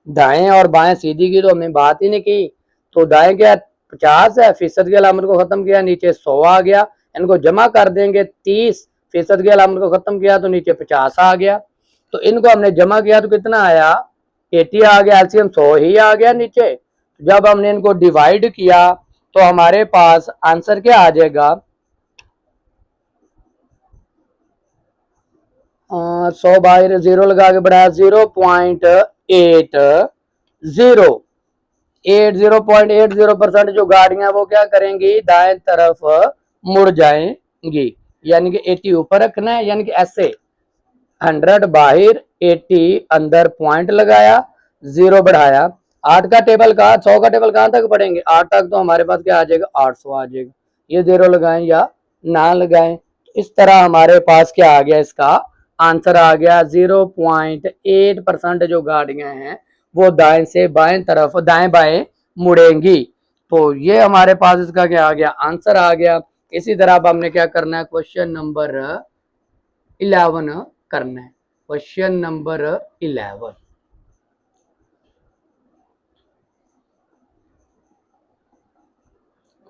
दाएं और बाएं सीधी की तो हमने बात ही नहीं की, तो दाएं क्या 50 है, फीसद की अलामत को खत्म किया, नीचे 100 आ गया। इनको जमा कर देंगे, 30% की अलामत को खत्म किया तो नीचे 50 आ गया। तो इनको हमने जमा किया तो कितना आया, 80 आ गया। एलसीएम 100 ही आ गया नीचे। जब हमने इनको डिवाइड किया तो हमारे पास आंसर क्या आ जाएगा, 100 बाहर 0 लगा के बढ़ाया, 0.80% जो गाड़ियां वो क्या करेंगी, दाएं तरफ मुड़ जाएंगी, यानी कि 80 ऊपर रखना है, यानी कि ऐसे 100 बाहर 80 अंदर पॉइंट लगाया, 0 बढ़ाया। 8 का टेबल कहाँ, 100 का टेबल कहाँ तक पढ़ेंगे, 8 तक, तो हमारे पास क्या आ जाएगा, 800 आ जाएगा। ये 0 लगाएं या ना लगाएं। इस तरह हमारे पास क्या आ गया, इसका आंसर आ गया 0.8% जो गाड़ियां हैं वो दाएं से बाएं तरफ दाएं बाएं मुड़ेंगी। तो ये हमारे पास इसका क्या आ गया, आंसर आ गया। इसी तरह अब हमने क्या करना है, क्वेश्चन नंबर 11 करना है। क्वेश्चन नंबर 11,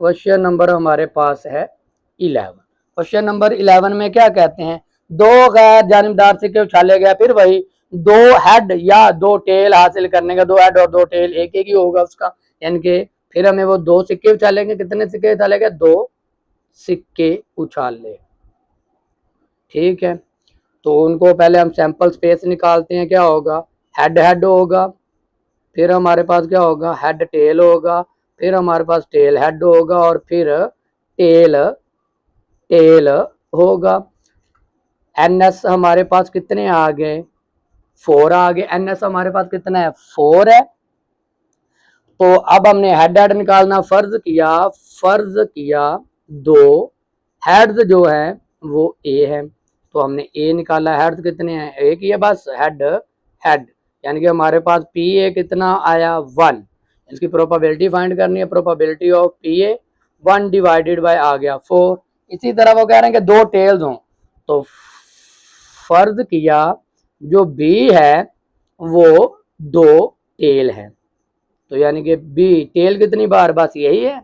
क्वेश्चन नंबर हमारे पास है 11। क्वेश्चन नंबर 11 में क्या कहते हैं, दो गैर जानिबदार सिक्के उछाले गए, फिर वही दो हेड या दो टेल हासिल करने का, दो हेड और दो टेल एक एक ही होगा उसका, यानी कि फिर हमें वो दो सिक्के उछालेंगे। कितने सिक्के उछालेंगे, दो सिक्के उछाले, ठीक है। तो उनको पहले हम सैंपल स्पेस निकालते हैं, क्या होगा, हेड हेड होगा, फिर हमारे पास क्या होगा, हेड टेल होगा, फिर हमारे पास टेल हेड होगा, और फिर टेल टेल होगा। एनएस हमारे पास कितने आ गए, 4 आ गए। एनएस हमारे पास कितना है, 4 है। तो अब हमने हेड हेड निकालना फर्ज किया दो हेड्स जो है वो ए है, तो हमने ए निकाला। हेड्स कितने हैं, एक ही है बस, हेड हेड, यानी कि हमारे पास पी ए कितना आया, 1। इसकी प्रोबेबिलिटी फाइंड करनी है, probability of P A 1 divided by आ गया 4। इसी तरह वो कह रहे हैं कि दो टेल्स हों, तो फर्ज किया जो बी है वो दो टेल है, तो यानी कि बी टेल कितनी बार, बस यही है,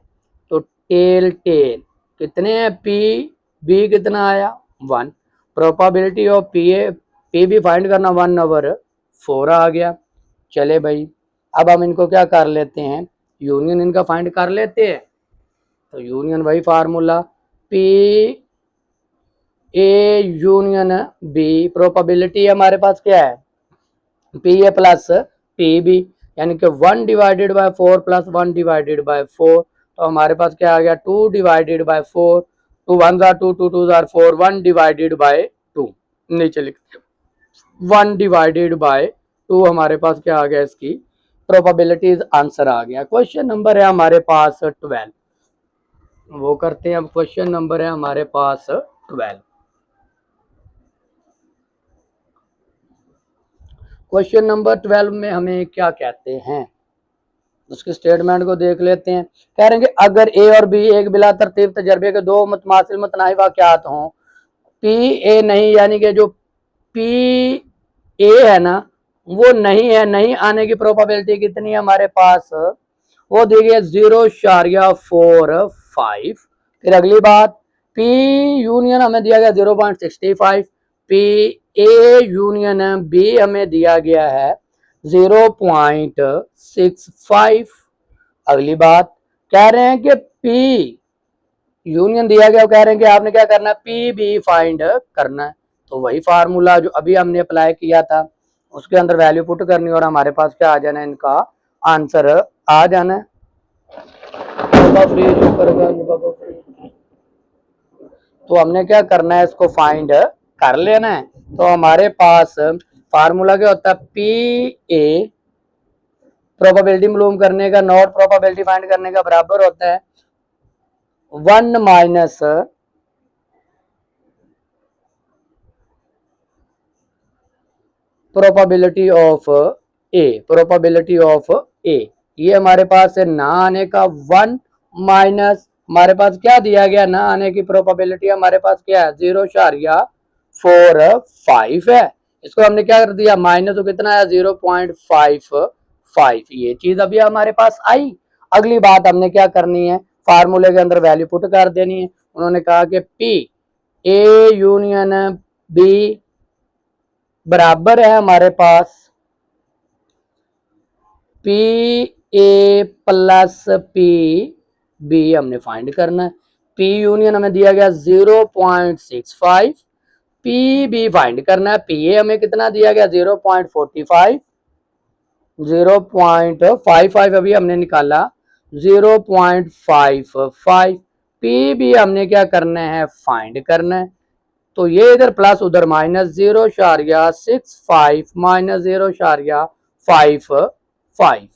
तो टेल टेल कितने हैं, पी बी कितना आया, 1। Probability of P A P भी फाइंड करना, 1/4 आ गया। चले भाई, अब हम इनको क्या कर लेते हैं, यूनियन इनका फाइंड कर लेते हैं। तो यूनियन वही formula, P A union B, probability हमारे पास क्या है, P A plus P B, यानी कि 1 divided by 4 plus 1 divided by 4, तो हमारे पास क्या आ गया, 2 डिवाइडेड बाय 4, 2 1 जार 2, 2 2 जार 4, 1 डिवाइडेड बाय 2, नीचे लिखते 1 डिवाइडेड बाय 2, हमारे पास क्या आ गया, इसकी प्रोबेबिलिटीज आंसर आ गया। क्वेश्चन नंबर है हमारे पास 12, वो करते हैं। अब क्वेश्चन नंबर है हमारे पास 12। क्वेश्चन नंबर 12 में हमें क्या कहते हैं, उसके स्टेटमेंट को देख लेते हैं। कह रहे हैं कि अगर ए और बी एक बिला तरतीब तजर्बे के दो मुतमासिल मुतनाही वाक़यात हों, पी ए नहीं, यानी कि जो पी ए है ना वो नहीं है, नहीं आने की प्रोबेबिलिटी कितनी है हमारे पास, वो दी गई 0.45। फिर अगली बात, पी यूनियन हमें दिया गया 0.65, पी ए यूनियन बी हमें दिया गया है 0.65। अगली बात कह रहे हैं कि पी यूनियन दिया गया, कह रहे हैं कि आपने क्या करना है, पी बी फाइंड करना है। तो वही फार्मूला जो अभी हमने अप्लाई किया था उसके अंदर वैल्यू पुट करनी और हमारे पास क्या आ जाना है, इनका आंसर आ जाना है। तो हमने क्या करना है, इसको फाइंड कर लेना है। तो हमारे पास फार्मूला क्या होता है, पी ए प्रोबेबिलिटी मालूम करने का नॉट प्रोबेबिलिटी फाइंड करने का बराबर होता है 1 minus probability of A, probability of A, ये हमारे पास है ना आने का 1 माइनस हमारे पास क्या दिया गया, ना आने की प्रोबेबिलिटी हमारे पास क्या है, 0.45 है। इसको हमने क्या कर दिया, माइनस तो कितना है 0.55, ये चीज अभी हमारे पास आई। अगली बात हमने क्या करनी है, फार्मूले के अंदर वैल्यू पुट कर देनी है। उन्होंने कहा कि पी ए यूनियन बी बराबर है हमारे पास P A plus P B, हमने फाइंड करना है। पी यूनियन हमें दिया गया 0.65, पी बी फाइंड करना है। पी ए हमें कितना दिया गया 0.45, 0.55 अभी हमने निकाला 0.55, पी बी हमने क्या करना है, फाइंड करना है। तो ये इधर प्लस उधर माइनस, 0.65 माइनस 0.55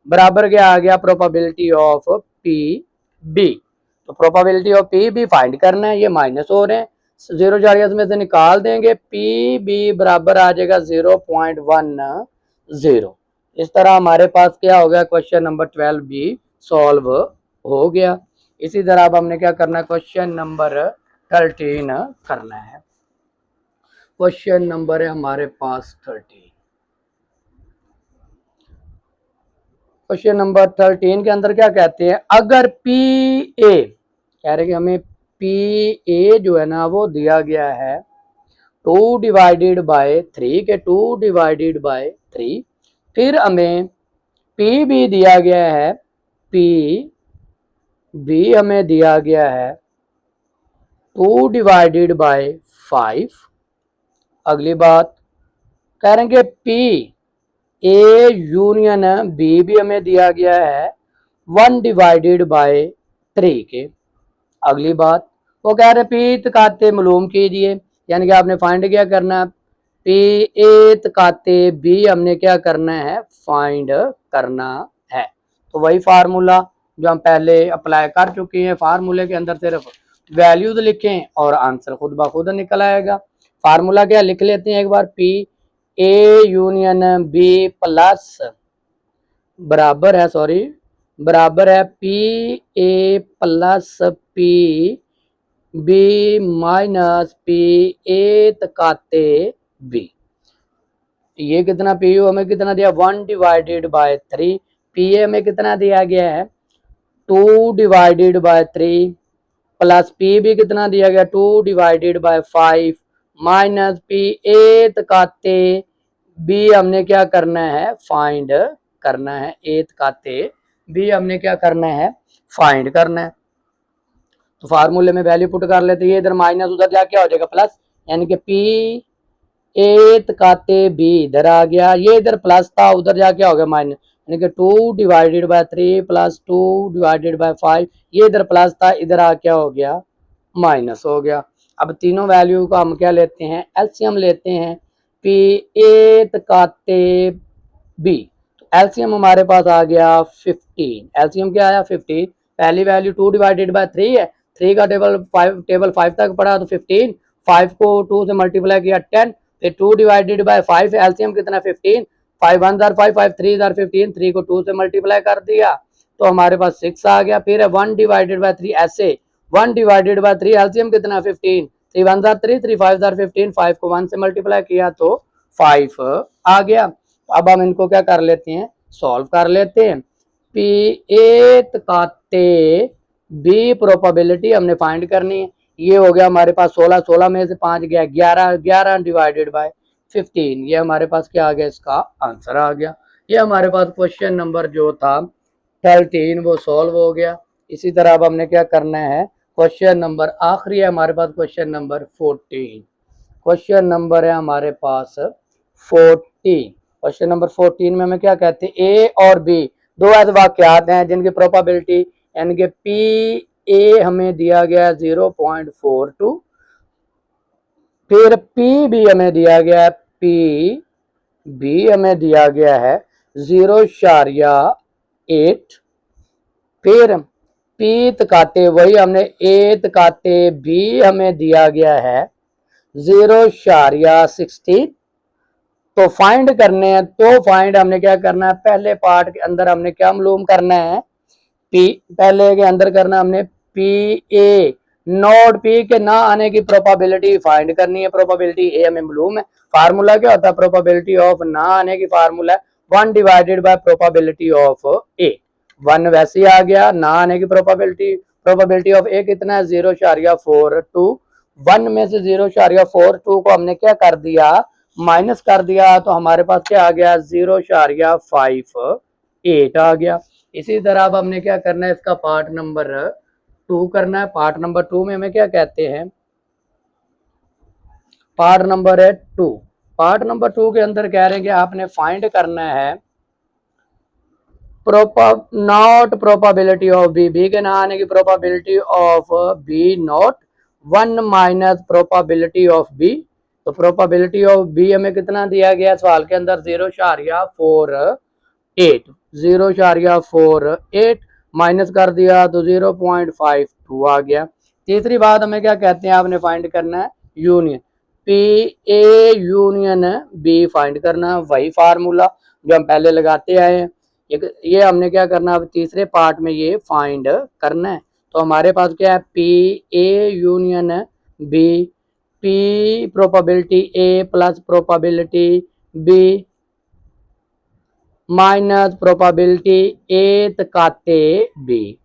बराबर क्या आ गया, प्रोबेबिलिटी ऑफ पी बी। तो probability of P B find करना है, ये माइनस हो रहे हैं, 0 में से निकाल देंगे, पी बी बराबर आ जाएगा 0.10। इस तरह हमारे पास क्या हो गया, क्वेश्चन नंबर 12 भी सॉल्व हो गया। इसी तरह अब हमने क्या करना है, क्वेश्चन नंबर 13 करना है। क्वेश्चन नंबर है हमारे पास 13। क्वेश्चन नंबर 13 के अंदर क्या कहते हैं, अगर पी ए कह रहे कि हमें पी ए जो है ना वो दिया गया है 2 डिवाइडेड बाय 3 के 2 डिवाइडेड बाय 3, फिर हमें पी भी दिया गया है, पी बी हमें दिया गया है 2 डिवाइडेड बाय 5। अगली बात कह रहे हैं कि पी ए यूनियन बी भी हमें दिया गया है 1 डिवाइडेड बाय 3 के। अगली बात वो कह रहे पी तकाते मालूम कीजिए, यानी कि आपने फाइंड क्या करना, पी ए तकाते बी हमने क्या करना है, फाइंड करना है। तो वही फार्मूला जो हम पहले अप्लाई कर चुके हैं, फार्मूले के अंदर सिर्फ वैल्यूज लिखें और आंसर खुद ब खुद निकल आएगा। फार्मूला क्या लिख लेते हैं एक बार, P A union B plus बराबर है P A plus P B minus P A तकाते बी। ये कितना, पी यू हमें कितना दिया 1 डिवाइडेड बाय 3, पी ए हमें कितना दिया गया है 2 divided by 3, plus P B कितना दिया गया 2 divided by 5, minus P A तकाते बी हमने क्या करना है, फाइंड करना है, ए तकाते बी हमने क्या करना है, फाइंड करना है। तो फार्मूले में वैल्यू पुट कर लेते हैं, ये इधर माइनस उधर जाके क्या हो जाएगा प्लस, यानी कि पी ए तकाते बी इधर आ गया, ये इधर प्लस था उधर जाके हो गया माइनस, यानी कि 2 divided by 3 plus 2 divided by 5, ये इधर प्लस था इधर आ क्या हो गया माइनस हो गया। अब तीनों वैल्यू का हम क्या लेते हैं, एलसीएम लेते हैं, पी ए तकाते बी, तो एलसीएम हमारे पास आ गया 15, एलसीएम क्या आया 15, पहली वैल्यू 2 डिवाइडेड बाय 3 है, 3 का टेबल 5 तक पड़ा तो 15, 5 को 2 से मल्टीप्लाई किया 10, फिर 2 डिवाइडेड बाय 5, एलसीएम कितना 15, 5 1 जार 5, 5 3 जार 15, 3 को 2 से मल्टीप्लाई कर दिया तो हमारे पास 6 आ गया। फिर है 1 डिवाइडेड बाय 3, ऐसे 1 डिवाइडेड बाय 3, एलसीएम कितना 15, 3 1 जार 3, 3 5 जार 15, 5 को 1 से मल्टीप्लाई किया तो 5 आ गया। अब हम इनको क्या कर लेते हैं, सॉल्व कर लेते हैं। पी ए तकाते बी प्रोबेबिलिटी हमने फाइंड करनी है, ये हो गया हमारे पास 16, 16 में से 5 गया 11, 11 डिवाइडेड बाय 15, ये हमारे पास क्या आ गया, इसका आंसर आ गया। ये हमारे पास क्वेश्चन नंबर जो था 13 वो सॉल्व हो गया। इसी तरह अब हमने क्या करना है, क्वेश्चन नंबर आखिरी है हमारे पास, क्वेश्चन नंबर 14। क्वेश्चन नंबर है हमारे पास 14। क्वेश्चन नंबर 14 में हमें क्या कहते हैं, ए और बी दो ऐसे वाकयात हैं जिनकी प्रोबेबिलिटी यानी कि पी ए हमें दिया गया 0.42, फिर पी बी हमें दिया गया है, पी बी हमें दिया गया है 0.8, फिर पी तकाते वही हमने ए तकाते बी हमें दिया गया है 0.16। तो फाइंड करने हैं, तो फाइंड हमने क्या करना है, पहले पार्ट के अंदर हमने क्या मालूम करना है, पी पहले के अंदर करना हमने पी ए नॉट पी के ना आने की प्रोबेबिलिटी फाइंड करनी है। प्रोबेबिलिटी ए हमें मालूम है, फार्मूला क्या होता है प्रोबेबिलिटी ऑफ ना आने की, formula 1 divided by probability of A, 1 वैसे ही आ गया, ना आने की प्रोबेबिलिटी ऑफ ए कितना है 0.42, 1 में से 0.42 को हमने क्या कर दिया, माइनस कर दिया, तो हमारे पास क्या आ गया 0.58 आ गया। इसी तरह अब हमने क्या करना है, इसका पार्ट नंबर 2 करना है। पार्ट नंबर 2 में हमें क्या कहते हैं, पार्ट नंबर है 2। पार्ट नंबर 2 के अंदर कह रहे हैं कि आपने फाइंड करना है not probability of B, B के ना आने की probability of B not 1 minus probability of B. तो प्रोबेबिलिटी ऑफ बी हमें कितना दिया गया सवाल के अंदर 0.48, 0.48 माइनस कर दिया तो 0.52, 2 आ गया। तीसरी बात हमें क्या कहते हैं, आपने फाइंड करना है union, P A union B find करना है, वही फार्मूला जो हम पहले लगाते आए हैं। ये हमने क्या करना है, अब तीसरे पार्ट में ये फाइंड करना है। तो हमारे पास क्या है, P A union B, P probability A plus probability B minus probability A तकाते बी।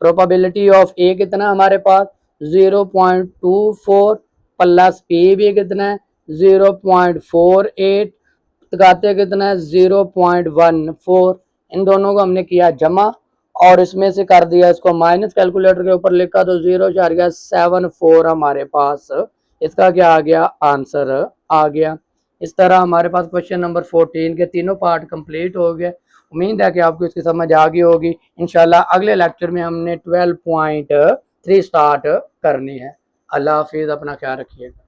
प्रोबेबिलिटी ऑफ ए कितना हमारे पास 0.24 प्लस पी भी कितना है 0.48, तकाते कितना है 0.14। इन दोनों को हमने किया जमा और इसमें से कर दिया इसको माइनस, कैलकुलेटर के ऊपर लिखा तो 0.74 हमारे पास इसका क्या आ गया, आंसर आ गया। इस तरह हमारे पास क्वेश्चन नंबर 14 के तीनों पार्ट कंप्लीट हो गए। उम्मीद है कि आपको इसकी समझ आ गई होगी। इंशाल्लाह अगले लेक्चर में हमने 12.3 स्टार्ट करनी है। अल्लाह हाफिज़, अपना ख्याल रखिएगा।